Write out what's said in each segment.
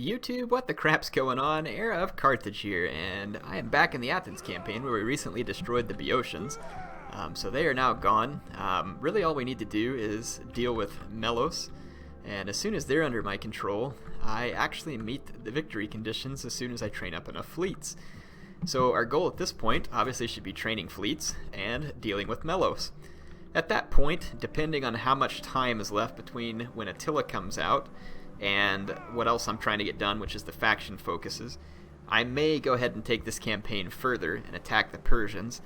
YouTube, what the crap's going on? HeirofCarthage here, and I am back in the Athens campaign where we recently destroyed the Boeotians. So they are now gone. Really all we need to do is deal with Melos, and as soon as they're under my control, I actually meet the victory conditions as soon as I train up enough fleets. So our goal at this point obviously should be training fleets and dealing with Melos. At that point, depending on how much time is left between when Attila comes out and what else I'm trying to get done, which is the faction focuses, I may go ahead and take this campaign further and attack the Persians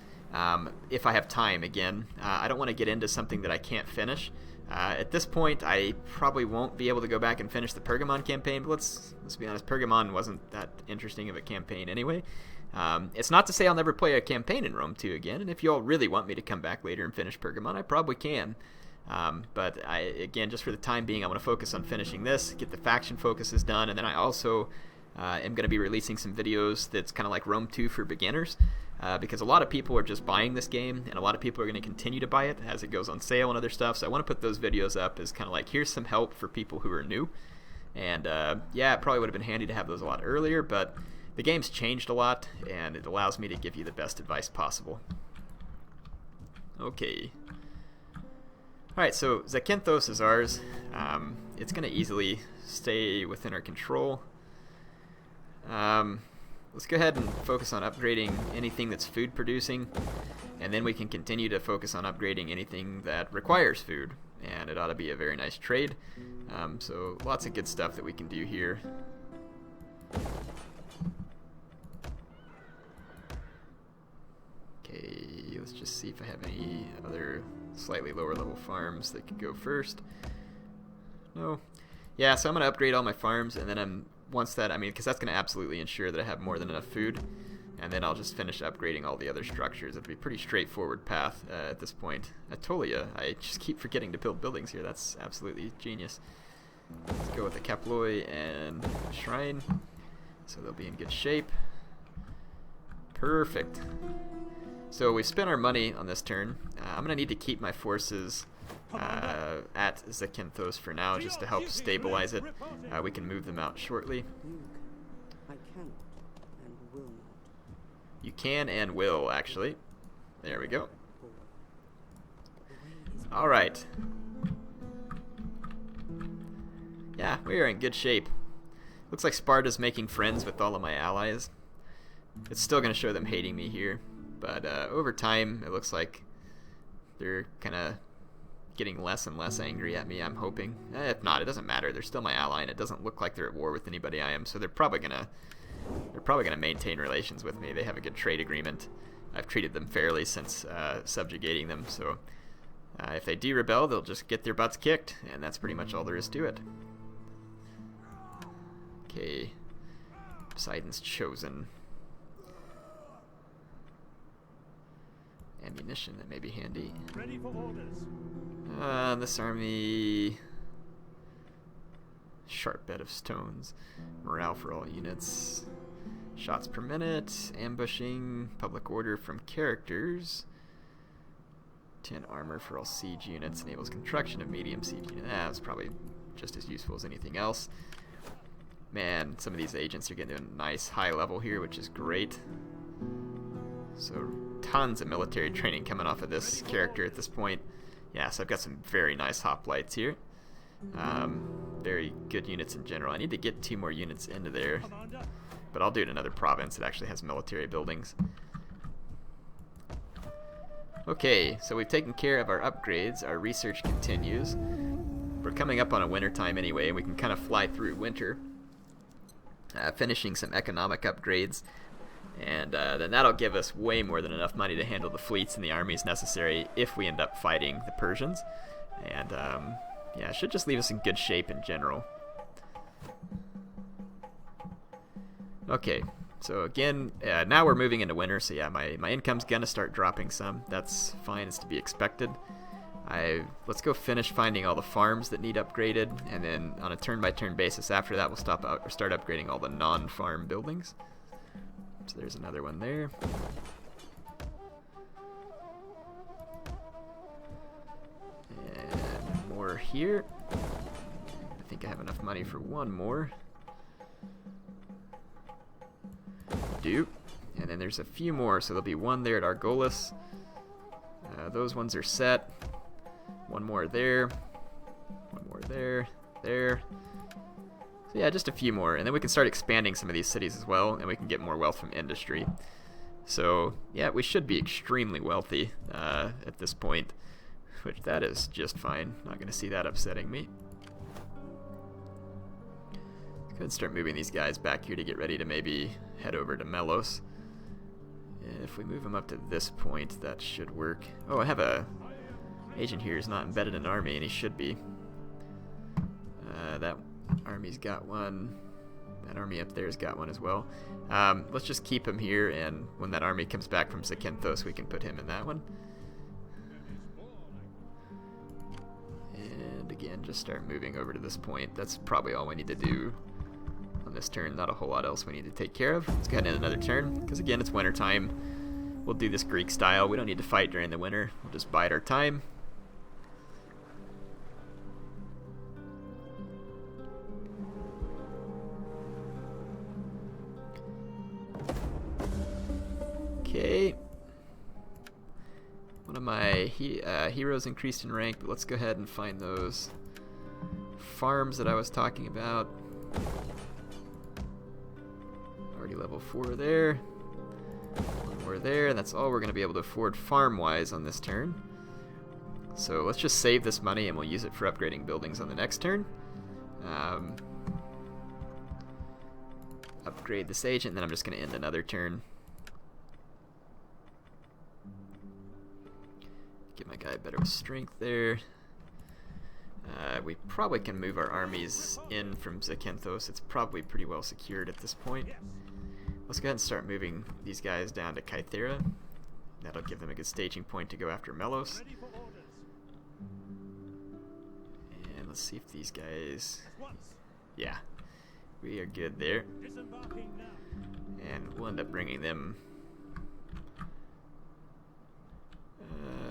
if I have time again. I don't want to get into something that I can't finish. At this point, I probably won't be able to go back and finish the Pergamon campaign, but let's be honest, Pergamon wasn't that interesting of a campaign anyway. It's not to say I'll never play a campaign in Rome 2 again, and if you all really want me to come back later and finish Pergamon, I probably can. But again, just for the time being, I want to focus on finishing this, get the faction focuses done, and then I also am going to be releasing some videos that's kind of like Rome 2 for beginners, because a lot of people are just buying this game, and a lot of people are going to continue to buy it as it goes on sale and other stuff, so I want to put those videos up as kind of like, here's some help for people who are new. And yeah, it probably would have been handy to have those a lot earlier, but the game's changed a lot, and it allows me to give you the best advice possible. Okay. Alright, so Zakynthos is ours. It's going to easily stay within our control. Let's go ahead and focus on upgrading anything that's food producing, and then we can continue to focus on upgrading anything that requires food, and it ought to be a very nice trade. So lots of good stuff that we can do here. Okay, let's just see if I have any other slightly lower level farms that could go first. No. Yeah, so I'm going to upgrade all my farms, and then once that, because that's going to absolutely ensure that I have more than enough food, and then I'll just finish upgrading all the other structures. It'll be a pretty straightforward path at this point. Atolia, I just keep forgetting to build buildings here. That's absolutely genius. Let's go with the Kaploi and Shrine, so they'll be in good shape. Perfect. So we spent our money on this turn. I'm going to need to keep my forces at Zakynthos for now, just to help stabilize it. We can move them out shortly. I cannot and will not. You can and will, actually. There we go. Alright. Yeah, we are in good shape. Looks like Sparta's making friends with all of my allies. It's still going to show them hating me here, but over time it looks like they're kind of getting less and less angry at me, I'm hoping. If not, it doesn't matter. They're still my ally, and it doesn't look like they're at war with anybody I am, so they're probably gonna maintain relations with me. They have a good trade agreement. I've treated them fairly since subjugating them, so if they do rebel, they'll just get their butts kicked, and that's pretty much all there is to it. Okay, Poseidon's chosen. Ammunition, that may be handy. Ready for orders. This army, sharp bed of stones, morale for all units, shots per minute, ambushing, public order from characters, 10 armor for all siege units, enables construction of medium siege units. That's probably just as useful as anything else. Man, some of these agents are getting to a nice high level here, which is great. So tons of military training coming off of this character at this point. Yeah, so I've got some very nice hoplites here. Very good units in general. I need to get 2 more units into there, but I'll do it in another province that actually has military buildings. Okay, so we've taken care of our upgrades. Our research continues. We're coming up on a winter time anyway, and we can kind of fly through winter, finishing some economic upgrades. And then that'll give us way more than enough money to handle the fleets and the armies necessary if we end up fighting the Persians. And yeah, it should just leave us in good shape in general. Okay, so again, now we're moving into winter, so yeah, my income's gonna start dropping some. That's fine, it's to be expected. Let's go finish finding all the farms that need upgraded, and then on a turn-by-turn basis after that, we'll start upgrading all the non-farm buildings. So there's another one there. And more here. I think I have enough money for one more. do. And then there's a few more, so there'll be one there at Argolis. Those ones are set. One more there. One more there. There. So yeah, just a few more. And then we can start expanding some of these cities as well, and we can get more wealth from industry. So yeah, we should be extremely wealthy at this point, which that is just fine. Not going to see that upsetting me. Let's go ahead and start moving these guys back here to get ready to maybe head over to Melos. If we move him up to this point, that should work. Oh, I have a agent here who's not embedded in an army, and he should be. That army's got one. That army up there's got one as well. Let's just keep him here, and when that army comes back from Zakynthos, we can put him in that one. And again, just start moving over to this point. That's probably all we need to do on this turn. Not a whole lot else we need to take care of. Let's go ahead and end another turn, because again, it's winter time. We'll do this Greek style. We don't need to fight during the winter. We'll just bide our time. Okay. One of my heroes increased in rank, but let's go ahead and find those farms that I was talking about. Already level 4 there. One more there, and that's all we're going to be able to afford farm-wise on this turn. So let's just save this money and we'll use it for upgrading buildings on the next turn. Upgrade this agent, and then I'm just going to end another turn. Get my guy better with strength there. We probably can move our armies in from Zakynthos. It's probably pretty well secured at this point. Let's go ahead and start moving these guys down to Kythera. That'll give them a good staging point to go after Melos. And let's see if these guys... Yeah, we are good there. And we'll end up bringing them...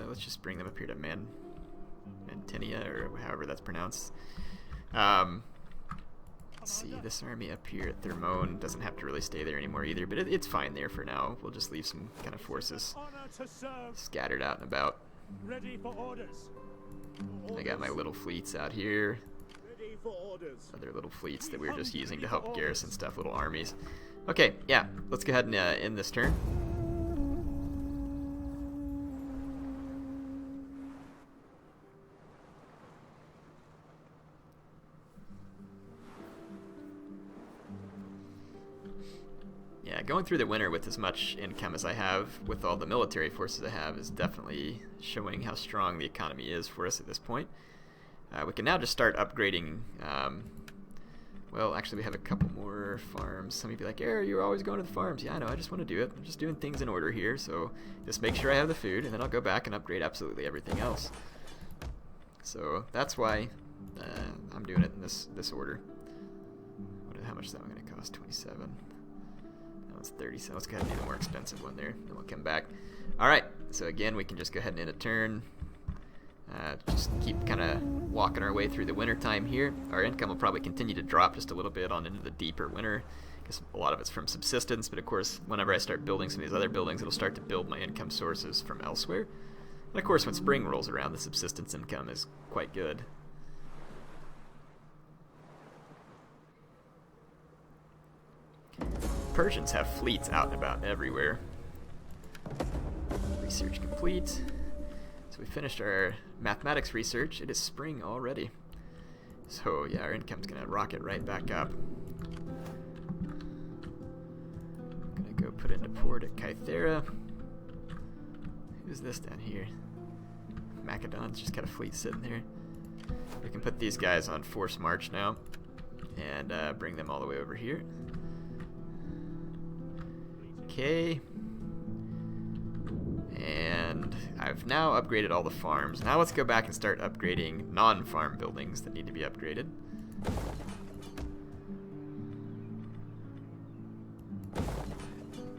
let's just bring them up here to Mantinia, or however that's pronounced. Let's see, this army up here at Thermone doesn't have to really stay there anymore either, but it's fine there for now. We'll just leave some kind of forces scattered out and about. I got my little fleets out here. Other little fleets that we were just using to help garrison stuff, little armies. Okay, yeah, let's go ahead and end this turn. Yeah, going through the winter with as much income as I have, with all the military forces I have, is definitely showing how strong the economy is for us at this point. We can now just start upgrading. Well, actually, we have a couple more farms. Some of you be like, "Air, you're always going to the farms." Yeah, I know, I just want to do it. I'm just doing things in order here, so just make sure I have the food, and then I'll go back and upgrade absolutely everything else. So that's why I'm doing it in this order. How much is that one going to cost? 27. It's 30, so let's go ahead and do the more expensive one there, then we'll come back. Alright, so again, we can just go ahead and end a turn. Just keep kind of walking our way through the winter time here. Our income will probably continue to drop just a little bit on into the deeper winter, because a lot of it's from subsistence, but of course, whenever I start building some of these other buildings, it'll start to build my income sources from elsewhere. And of course, when spring rolls around, the subsistence income is quite good. Persians have fleets out and about everywhere. Research complete. So we finished our mathematics research. It is spring already. So yeah, our income's gonna rocket right back up. I'm gonna go put into port at Kythera. Who's this down here? Macedon's just got a fleet sitting there. We can put these guys on force march now and bring them all the way over here. Okay, and I've now upgraded all the farms. Now let's go back and start upgrading non-farm buildings that need to be upgraded.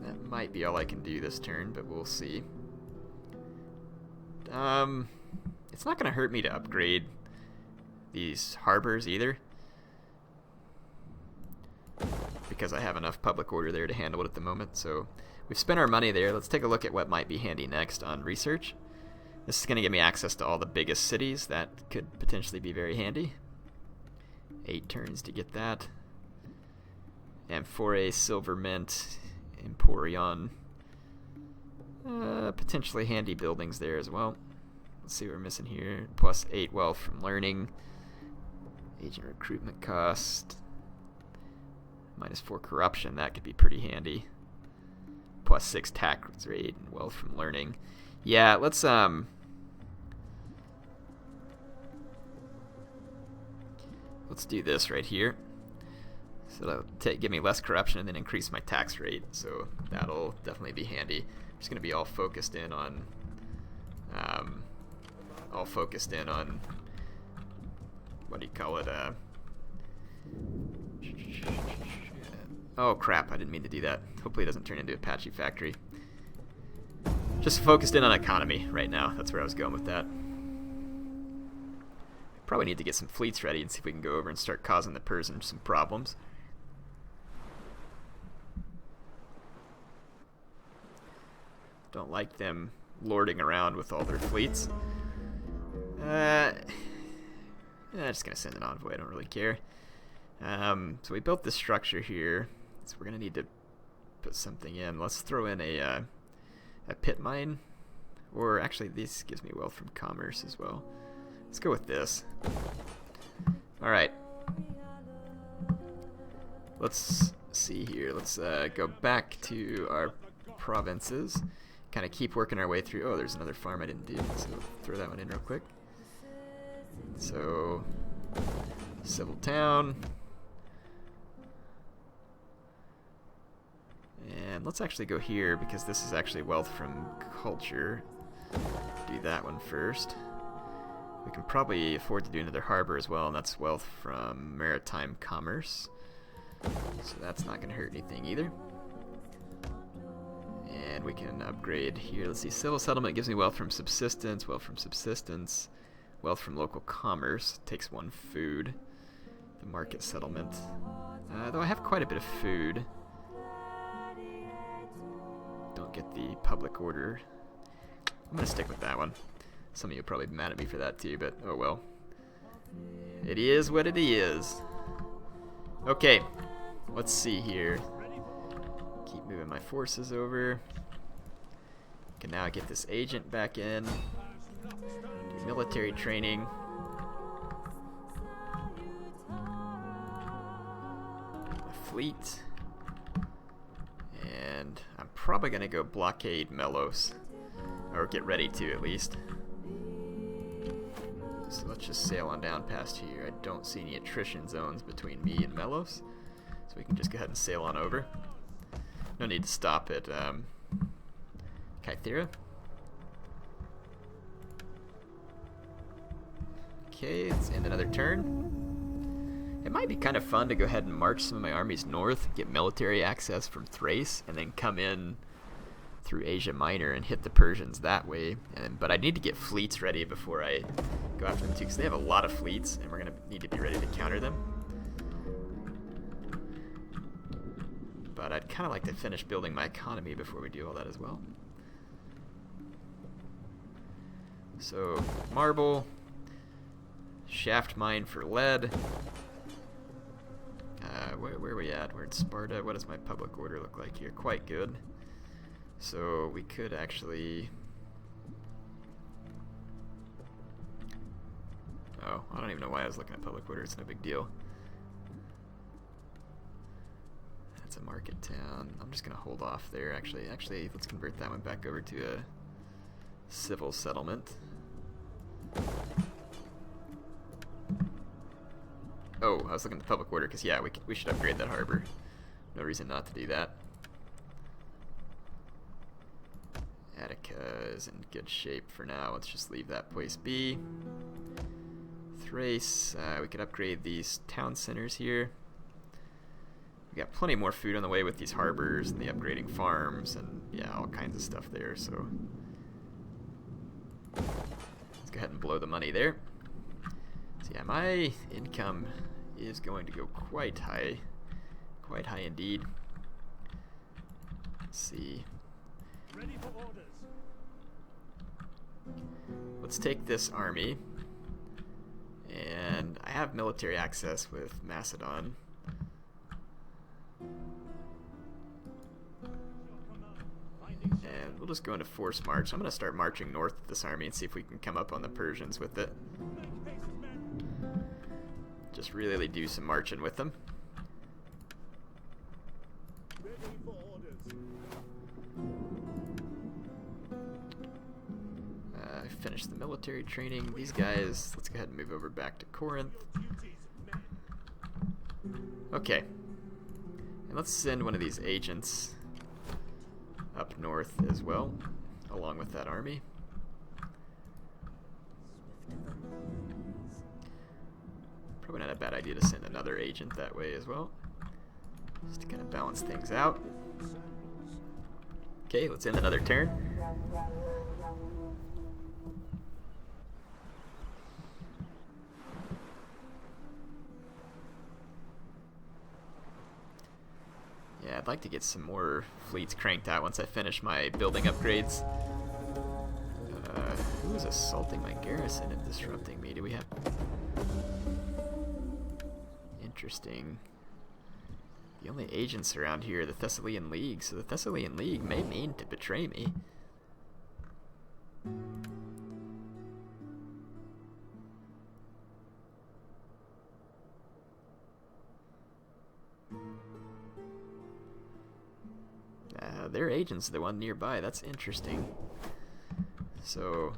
That might be all I can do this turn, but we'll see. It's not going to hurt me to upgrade these harbors either, because I have enough public order there to handle it at the moment. So we've spent our money there. Let's take a look at what might be handy next on research. This is going to give me access to all the biggest cities. That could potentially be very handy. 8 turns to get that. Amphore, Silver Mint, Emporion. Potentially handy buildings there as well. Let's see what we're missing here. Plus 8 wealth from learning. Agent recruitment cost. Minus 4 corruption. That could be pretty handy. Plus 6 tax rate and wealth from learning. Yeah, let's do this right here. So that'll give me less corruption and then increase my tax rate. So that'll definitely be handy. I'm just going to be all focused in on what do you call it? Oh crap! I didn't mean to do that. Hopefully it doesn't turn into Apache Factory. Just focused in on economy right now. That's where I was going with that. Probably need to get some fleets ready and see if we can go over and start causing the Persians some problems. Don't like them lording around with all their fleets. Just gonna send an envoy. I don't really care. So we built this structure here. So we're gonna need to put something in. Let's throw in a pit mine, or actually, this gives me wealth from commerce as well. Let's go with this. All right. Let's see here. Let's go back to our provinces. Kind of keep working our way through. Oh, there's another farm I didn't do, so throw that one in real quick. So, civil town. And let's actually go here because this is actually wealth from culture. Do that one first. We can probably afford to do another harbor as well, and that's wealth from maritime commerce. So that's not going to hurt anything either. And we can upgrade here. Let's see, civil settlement gives me wealth from subsistence, wealth from local commerce. Takes 1 food. The market settlement. Though I have quite a bit of food. Don't get the public order. I'm going to stick with that one. Some of you will probably be mad at me for that too, but oh well. It is what it is. Okay, let's see here. Keep moving my forces over. Can now get this agent back in. Do military training. A fleet. And I'm probably going to go blockade Melos. Or get ready to, at least. So let's just sail on down past here. I don't see any attrition zones between me and Melos. So we can just go ahead and sail on over. No need to stop at Kythera. Okay, let's end another turn. It might be kind of fun to go ahead and march some of my armies north, get military access from Thrace, and then come in through Asia Minor and hit the Persians that way. But I need to get fleets ready before I go after them too, because they have a lot of fleets, and we're going to need to be ready to counter them. But I'd kind of like to finish building my economy before we do all that as well. So, marble, shaft mine for lead. Where are we at? We're in Sparta. What does my public order look like here? Quite good. So we could actually... Oh, I don't even know why I was looking at public order. It's no big deal. That's a market town. I'm just going to hold off there, actually. Actually, let's convert that one back over to a civil settlement. Oh, I was looking at the public order because, yeah, we should upgrade that harbor. No reason not to do that. Attica is in good shape for now. Let's just leave that place be. Thrace, we could upgrade these town centers here. We got plenty more food on the way with these harbors and the upgrading farms and, yeah, all kinds of stuff there, so let's go ahead and blow the money there. So yeah, my income is going to go quite Quite high indeed. Let's see. Ready for orders. Let's take this army. And I have military access with Macedon. And we'll just go into force march. I'm going to start marching north with this army and see if we can come up on the Persians with it. Just really do some marching with them. Ready for orders. Finish the military training. These guys, let's go ahead and move over back to Corinth. Okay. And let's send one of these agents up north as well, along with that army. Probably not a bad idea to send another agent that way as well, just to kind of balance things out. Okay, let's end another turn. Yeah, I'd like to get some more fleets cranked out once I finish my building upgrades. Who's assaulting my garrison and disrupting me? Do we have... Interesting. The only agents around here are the Thessalian League, so the Thessalian League may mean to betray me. Their agent's the one nearby. That's interesting. So,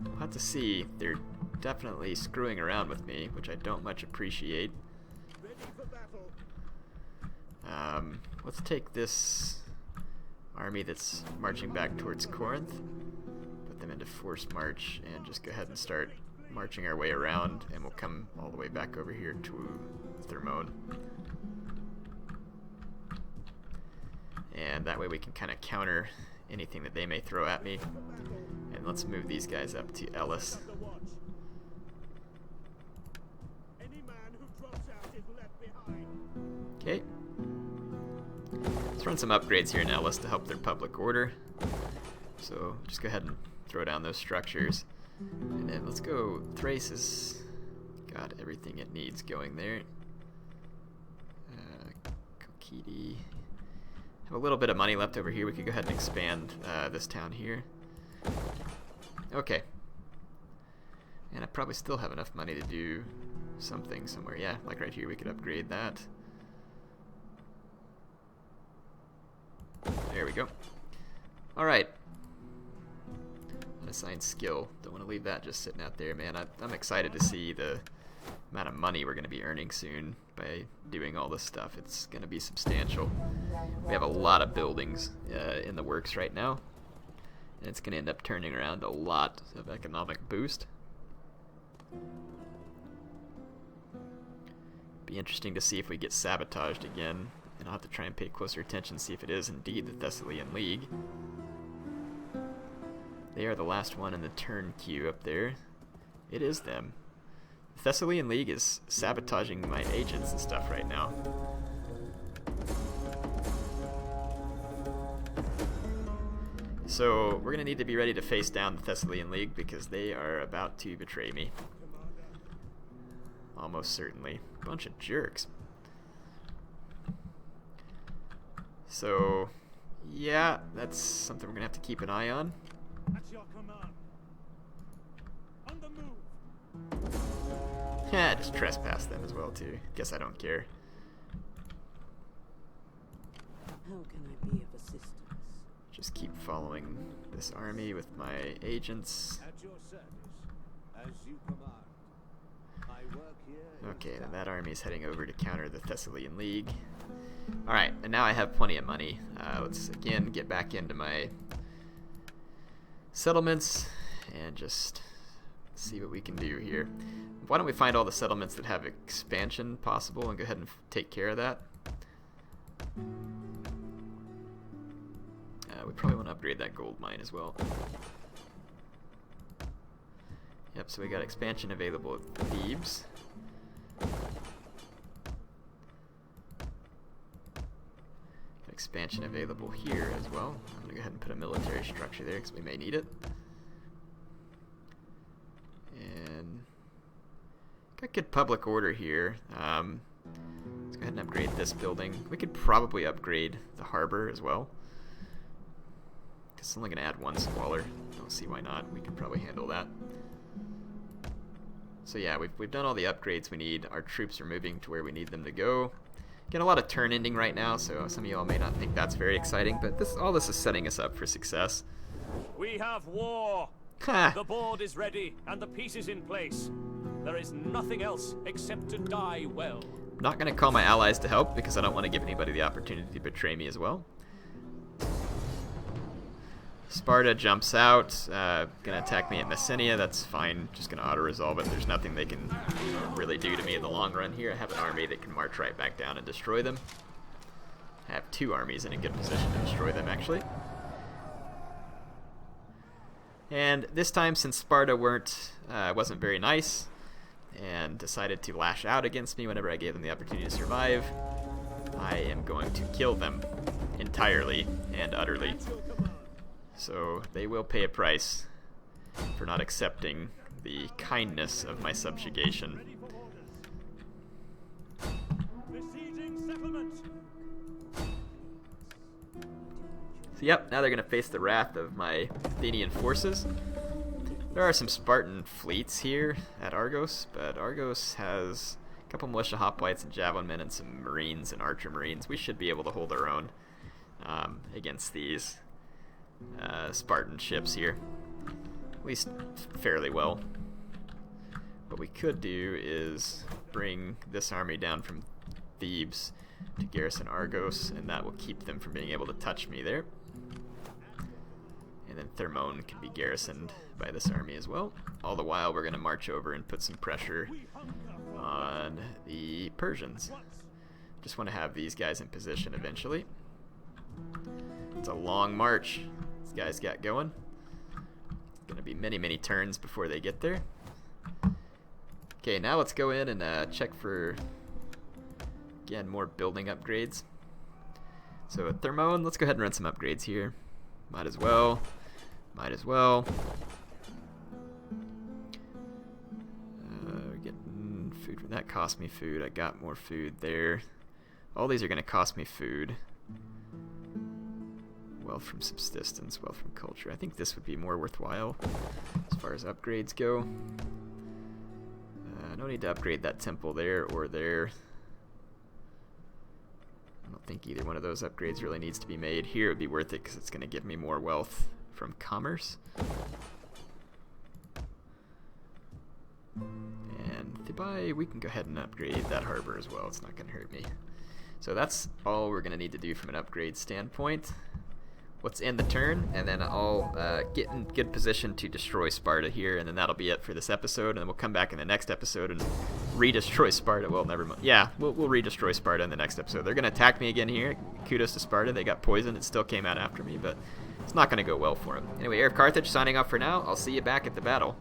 we'll have to see. They're definitely screwing around with me, which I don't much appreciate. Ready for battle. Let's take this army that's marching back towards Corinth, put them into force march, and just go ahead and start marching our way around, and we'll come all the way back over here to Thermone. And that way we can kind of counter anything that they may throw at me. And let's move these guys up to Ellis. Any man who drops out is left behind. Okay. Let's run some upgrades here in Ellis to help their public order. So just go ahead and throw down those structures. And then let's go. Thrace has got everything it needs going there. Kokidi. Have a little bit of money left over here. We could go ahead and expand this town here. Okay. And I probably still have enough money to do something somewhere. Yeah, like right here we could upgrade that. There we go. Alright. Unassigned skill. Don't want to leave that just sitting out there, man. I'm excited to see the amount of money we're going to be earning soon by doing all this stuff. It's going to be substantial. We have a lot of buildings in the works right now, and it's going to end up turning around a lot of economic boost. Be interesting to see if we get sabotaged again, and I'll have to try and pay closer attention to see if it is indeed the Thessalian League. They are the last one in the turn queue up there. It is them. The Thessalian League is sabotaging my agents and stuff right now. So we're going to need to be ready to face down the Thessalian League because they are about to betray me. Almost certainly. Bunch of jerks. So, yeah, that's something we're going to have to keep an eye on. At your command. On the move. Yeah, just trespass them as well too. Guess I don't care. How can I be of assistance? Just keep following this army with my agents. At your service. As you command. I work here. Okay, then that army is heading over to counter the Thessalian League. Alright, and now I have plenty of money. Let's again get back into my settlements and just see what we can do here. Why don't we find all the settlements that have expansion possible and go ahead and take care of that. We probably want to upgrade that gold mine as well. Yep, so we got expansion available at Thebes. expansion available here as well. I'm going to go ahead and put a military structure there because we may need it. And got good public order here. Let's go ahead and upgrade this building. We could probably upgrade the harbor as well. It's only going to add 1 squalor. Don't see why not. We can probably handle that. So yeah, we've done all the upgrades we need. Our troops are moving to where we need them to go. Getting a lot of turn ending right now, so some of y'all may not think that's very exciting, but all this is setting us up for success. We have war. Ha! The board is ready and the piece is in place. There is nothing else except to die well. I'm not going to call my allies to help because I don't want to give anybody the opportunity to betray me as well. Sparta jumps out, gonna attack me at Messenia. That's fine, just gonna auto-resolve it. There's nothing they can really do to me in the long run here. I have an army that can march right back down and destroy them. I have 2 armies in a good position to destroy them, actually. And this time, since Sparta wasn't very nice and decided to lash out against me whenever I gave them the opportunity to survive, I am going to kill them entirely and utterly. So they will pay a price for not accepting the kindness of my subjugation. So yep, now they're going to face the wrath of my Athenian forces. There are some Spartan fleets here at Argos, but Argos has a couple militia hoplites and javelin men and some marines and archer marines. We should be able to hold our own against these Spartan ships here, at least fairly well. What we could do is bring this army down from Thebes to garrison Argos, and that will keep them from being able to touch me there. And then Thermone can be garrisoned by this army as well. All the while we're going to march over and put some pressure on the Persians. Just want to have these guys in position eventually. It's a long march these guys got going. It's going to be many, many turns before they get there. Okay, now let's go in and check for, again, more building upgrades. So at Thermone, let's go ahead and run some upgrades here. Might as well. Might as well. Getting food. That cost me food. I got more food there. All these are going to cost me food. Wealth from subsistence, wealth from culture. I think this would be more worthwhile as far as upgrades go. No need to upgrade that temple there or there. I don't think either one of those upgrades really needs to be made. Here it would be worth it because it's going to give me more wealth from commerce. And Thebai, we can go ahead and upgrade that harbor as well. It's not going to hurt me. So that's all we're going to need to do from an upgrade standpoint. Let's end the turn, and then I'll get in good position to destroy Sparta here, and then that'll be it for this episode, and then we'll come back in the next episode and re-destroy Sparta. Well, never mind. Yeah, we'll re-destroy Sparta in the next episode. They're going to attack me again here. Kudos to Sparta. They got poisoned. It still came out after me, but it's not going to go well for them. Anyway, HeirofCarthage signing off for now. I'll see you back at the battle.